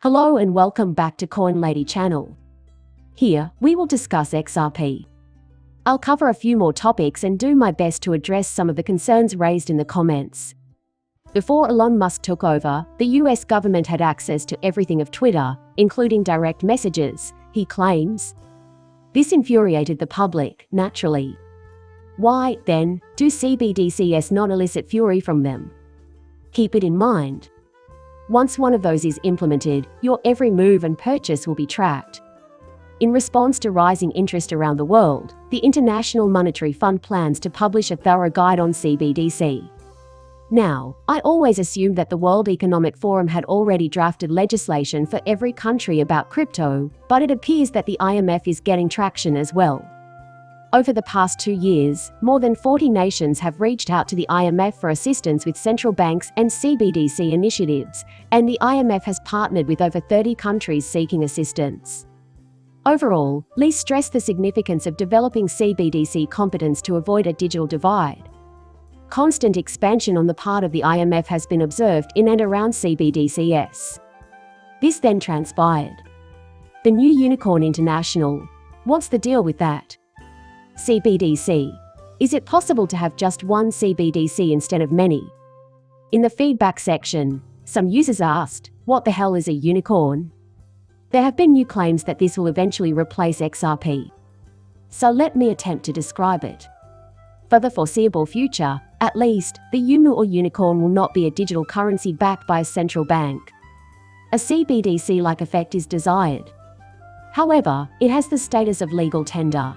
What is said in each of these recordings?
Hello and welcome back to Coin Lady channel. Here, we will discuss XRP. I'll cover a few more topics and do my best to address some of the concerns raised in the comments. Before Elon Musk took over, the US government had access to everything of Twitter, including direct messages, he claims. This infuriated the public, naturally. Why, then, do CBDCs not elicit fury from them? Keep it in mind. Once one of those is implemented, your every move and purchase will be tracked. In response to rising interest around the world, the International Monetary Fund plans to publish a thorough guide on CBDC. Now, I always assumed that the World Economic Forum had already drafted legislation for every country about crypto, but it appears that the IMF is getting traction as well. Over the past 2 years, more than 40 nations have reached out to the IMF for assistance with central banks and CBDC initiatives, and the IMF has partnered with over 30 countries seeking assistance. Overall, Lee stressed the significance of developing CBDC competence to avoid a digital divide. Constant expansion on the part of the IMF has been observed in and around CBDCs. This then transpired. The new unicorn international. What's the deal with that? CBDC. Is it possible to have just one CBDC instead of many? In the feedback section, some users asked, what the hell is a unicorn? There have been new claims that this will eventually replace XRP. So let me attempt to describe it. For the foreseeable future, at least, the UMU or unicorn will not be a digital currency backed by a central bank. A CBDC-like effect is desired. However, it has the status of legal tender.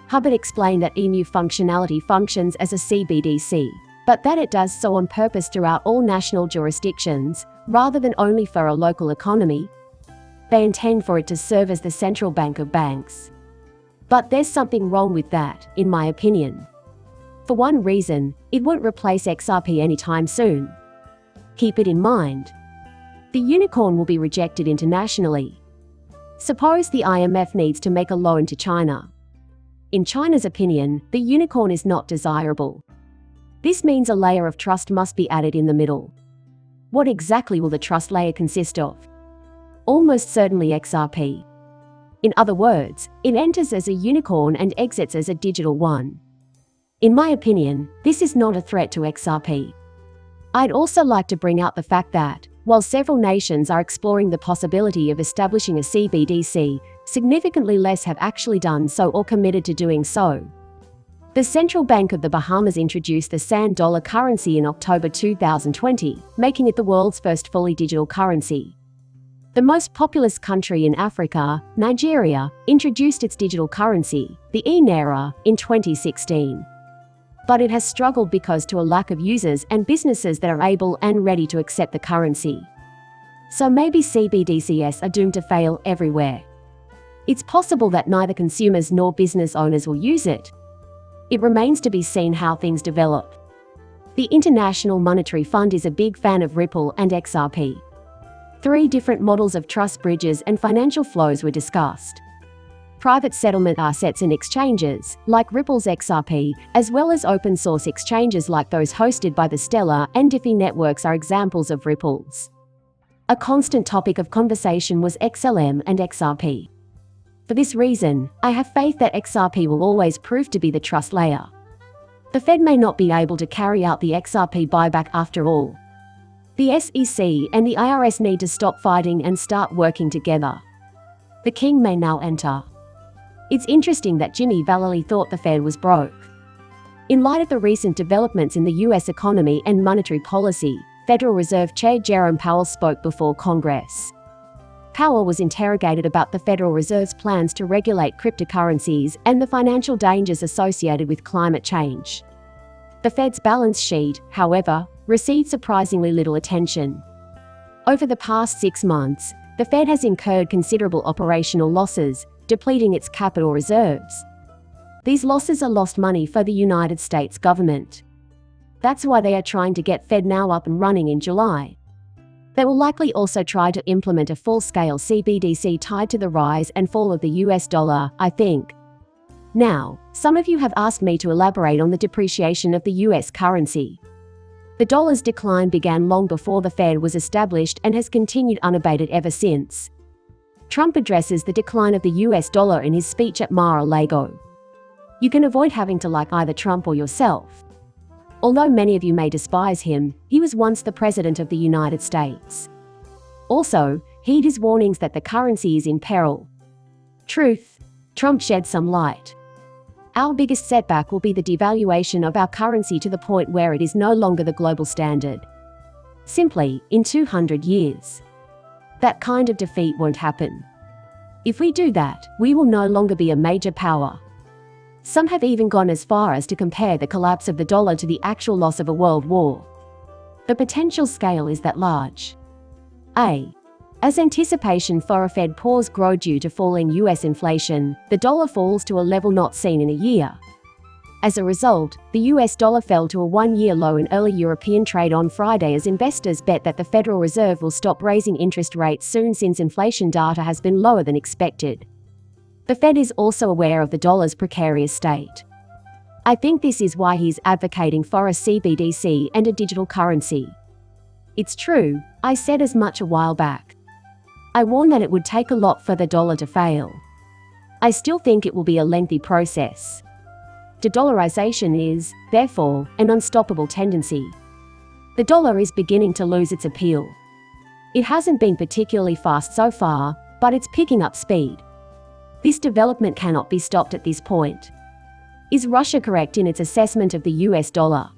Hubbard explained that EMU functionality functions as a CBDC, but that it does so on purpose throughout all national jurisdictions, rather than only for a local economy. They intend for it to serve as the central bank of banks. But there's something wrong with that, in my opinion. For one reason, it won't replace XRP anytime soon. Keep it in mind. The unicorn will be rejected internationally. Suppose the IMF needs to make a loan to China. In China's opinion, the unicorn is not desirable. This means a layer of trust must be added in the middle. What exactly will the trust layer consist of? Almost certainly XRP. In other words, it enters as a unicorn and exits as a digital one. In my opinion, this is not a threat to XRP. I'd also like to bring out the fact that, while several nations are exploring the possibility of establishing a CBDC, significantly less have actually done so or committed to doing so. The Central Bank of the Bahamas introduced the sand dollar currency in October 2020, making it the world's first fully digital currency. The most populous country in Africa, Nigeria, introduced its digital currency, the e-Naira, in 2016. But it has struggled because to a lack of users and businesses that are able and ready to accept the currency. So maybe CBDCs are doomed to fail everywhere. It's possible that neither consumers nor business owners will use it. It remains to be seen how things develop. The International Monetary Fund is a big fan of Ripple and XRP. 3 different models of trust bridges and financial flows were discussed. Private settlement assets and exchanges, like Ripple's XRP, as well as open source exchanges like those hosted by the Stellar and Diffie networks are examples of Ripples. A constant topic of conversation was XLM and XRP. For this reason, I have faith that XRP will always prove to be the trust layer. The Fed may not be able to carry out the XRP buyback after all. The SEC and the IRS need to stop fighting and start working together. The king may now enter. It's interesting that Jimmy Vallee thought the Fed was broke. In light of the recent developments in the US economy and monetary policy, Federal Reserve Chair Jerome Powell spoke before Congress. Powell was interrogated about the Federal Reserve's plans to regulate cryptocurrencies and the financial dangers associated with climate change. The Fed's balance sheet, however, received surprisingly little attention. Over the past 6 months, the Fed has incurred considerable operational losses, depleting its capital reserves. These losses are lost money for the United States government. That's why they are trying to get FedNow up and running in July. They will likely also try to implement a full-scale CBDC tied to the rise and fall of the US dollar, I think. Now, some of you have asked me to elaborate on the depreciation of the US currency. The dollar's decline began long before the Fed was established and has continued unabated ever since. Trump addresses the decline of the US dollar in his speech at Mar-a-Lago. You can avoid having to like either Trump or yourself. Although many of you may despise him, he was once the President of the United States. Also, heed his warnings that the currency is in peril. Truth. Trump shed some light. Our biggest setback will be the devaluation of our currency to the point where it is no longer the global standard. Simply, in 200 years. That kind of defeat won't happen. If we do that, we will no longer be a major power. Some have even gone as far as to compare the collapse of the dollar to the actual loss of a world war. The potential scale is that large. As anticipation for a Fed pause grows due to falling US inflation, the dollar falls to a level not seen in a year. As a result, the US dollar fell to a one-year low in early European trade on Friday as investors bet that the Federal Reserve will stop raising interest rates soon since inflation data has been lower than expected. The Fed is also aware of the dollar's precarious state. I think this is why he's advocating for a CBDC and a digital currency. It's true, I said as much a while back. I warned that it would take a lot for the dollar to fail. I still think it will be a lengthy process. De-dollarization is, therefore, an unstoppable tendency. The dollar is beginning to lose its appeal. It hasn't been particularly fast so far, but it's picking up speed. This development cannot be stopped at this point. Is Russia correct in its assessment of the US dollar?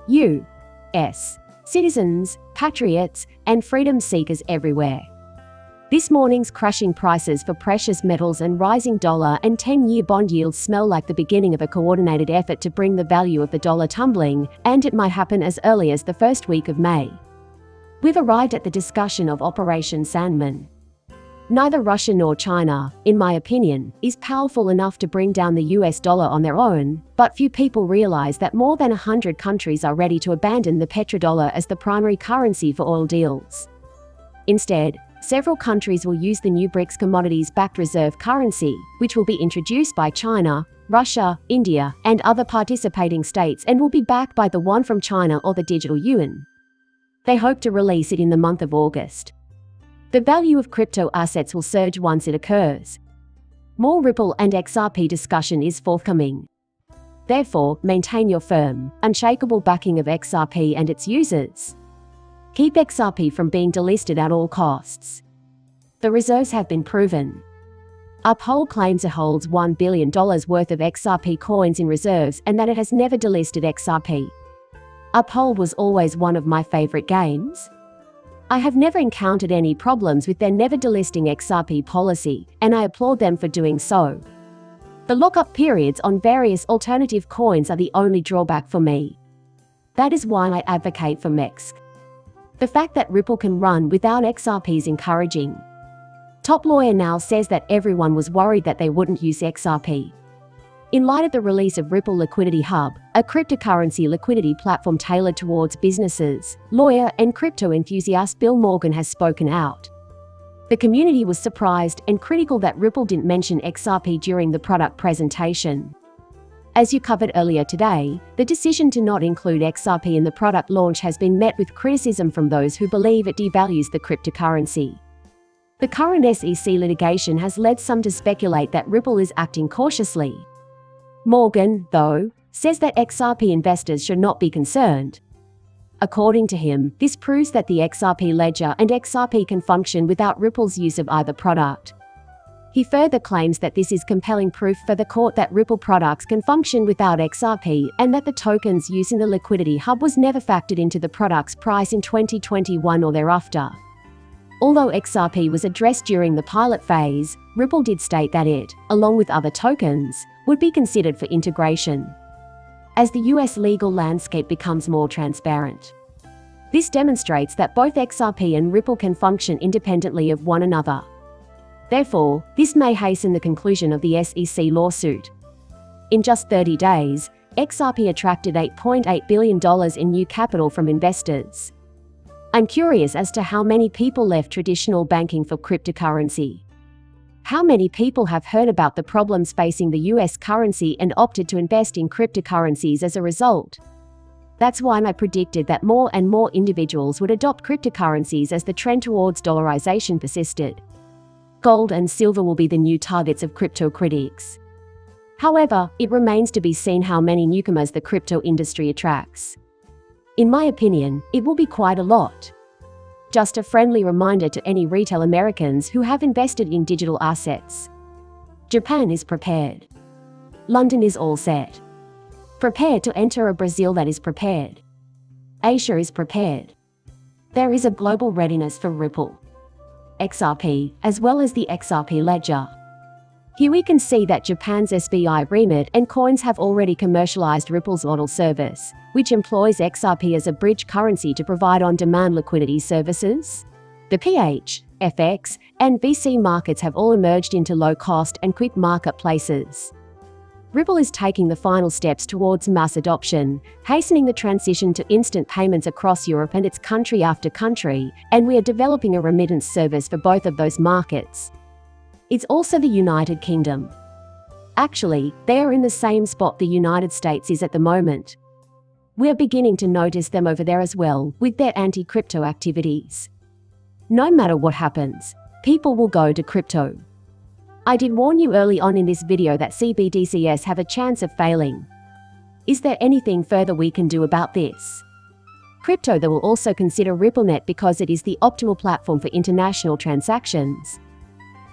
U.S. citizens, patriots, and freedom seekers everywhere. This morning's crashing prices for precious metals and rising dollar and 10-year bond yields smell like the beginning of a coordinated effort to bring the value of the dollar tumbling, and it might happen as early as the first week of May. We've arrived at the discussion of Operation Sandman. Neither Russia nor China, in my opinion, is powerful enough to bring down the US dollar on their own, but few people realize that more than 100 countries are ready to abandon the petrodollar as the primary currency for oil deals. Instead, several countries will use the new BRICS commodities-backed reserve currency, which will be introduced by China, Russia, India, and other participating states and will be backed by the one from China or the digital yuan. They hope to release it in the month of August. The value of crypto assets will surge once it occurs. More Ripple and XRP discussion is forthcoming. Therefore, maintain your firm, unshakable backing of XRP and its users. Keep XRP from being delisted at all costs. The reserves have been proven. Uphold claims it holds $1 billion worth of XRP coins in reserves and that it has never delisted XRP. Uphold was always one of my favorite games. I have never encountered any problems with their never delisting XRP policy, and I applaud them for doing so. The lockup periods on various alternative coins are the only drawback for me. That is why I advocate for MEXC. The fact that Ripple can run without XRP is encouraging. Top lawyer now says that everyone was worried that they wouldn't use XRP. In light of the release of Ripple Liquidity Hub, a cryptocurrency liquidity platform tailored towards businesses, lawyer and crypto enthusiast Bill Morgan has spoken out. The community was surprised and critical that Ripple didn't mention XRP during the product presentation. As you covered earlier today, the decision to not include XRP in the product launch has been met with criticism from those who believe it devalues the cryptocurrency. The current SEC litigation has led some to speculate that Ripple is acting cautiously. Morgan, though, says that XRP investors should not be concerned. According to him, this proves that the XRP ledger and XRP can function without Ripple's use of either product. He further claims that this is compelling proof for the court that Ripple products can function without XRP and that the tokens used in the Liquidity Hub was never factored into the product's price in 2021 or thereafter. Although XRP was addressed during the pilot phase, Ripple did state that it, along with other tokens, would be considered for integration. As the US legal landscape becomes more transparent. This demonstrates that both XRP and Ripple can function independently of one another. Therefore, this may hasten the conclusion of the SEC lawsuit. In just 30 days, XRP attracted $8.8 billion in new capital from investors. I'm curious as to how many people left traditional banking for cryptocurrency. How many people have heard about the problems facing the US currency and opted to invest in cryptocurrencies as a result? That's why I predicted that more and more individuals would adopt cryptocurrencies as the trend towards dollarization persisted. Gold and silver will be the new targets of crypto critics. However, it remains to be seen how many newcomers the crypto industry attracts. In my opinion, it will be quite a lot. Just a friendly reminder to any retail Americans who have invested in digital assets. Japan is prepared. London is all set. Prepared to enter a Brazil that is prepared. Asia is prepared. There is a global readiness for Ripple, XRP, as well as the XRP ledger. Here we can see that Japan's SBI remit and coins have already commercialized Ripple's model service, which employs XRP as a bridge currency to provide on-demand liquidity services. The PH, FX, and VC markets have all emerged into low-cost and quick marketplaces. Ripple is taking the final steps towards mass adoption, hastening the transition to instant payments across Europe and its country after country, and we are developing a remittance service for both of those markets. It's also the United Kingdom. Actually, they are in the same spot the United States is at the moment. We're beginning to notice them over there as well, with their anti-crypto activities. No matter what happens, people will go to crypto. I did warn you early on in this video that CBDCs have a chance of failing. Is there anything further we can do about this? Crypto will also consider RippleNet because it is the optimal platform for international transactions.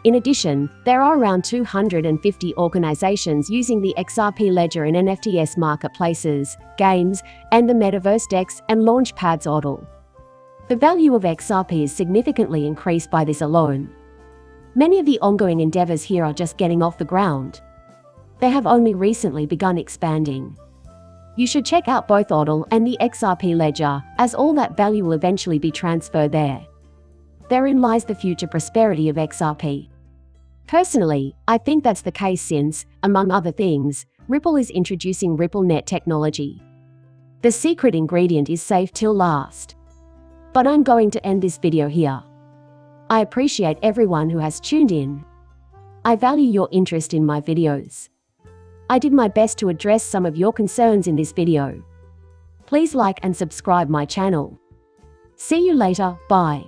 In addition, there are around 250 organizations using the XRP ledger in NFTs marketplaces, games, and the Metaverse DEX and Launchpad's HODL. The value of XRP is significantly increased by this alone. Many of the ongoing endeavors here are just getting off the ground. They have only recently begun expanding. You should check out both HODL and the XRP ledger, as all that value will eventually be transferred there. Therein lies the future prosperity of XRP. Personally, I think that's the case since, among other things, Ripple is introducing RippleNet technology. The secret ingredient is safe till last. But I'm going to end this video here. I appreciate everyone who has tuned in. I value your interest in my videos. I did my best to address some of your concerns in this video. Please like and subscribe my channel. See you later, bye.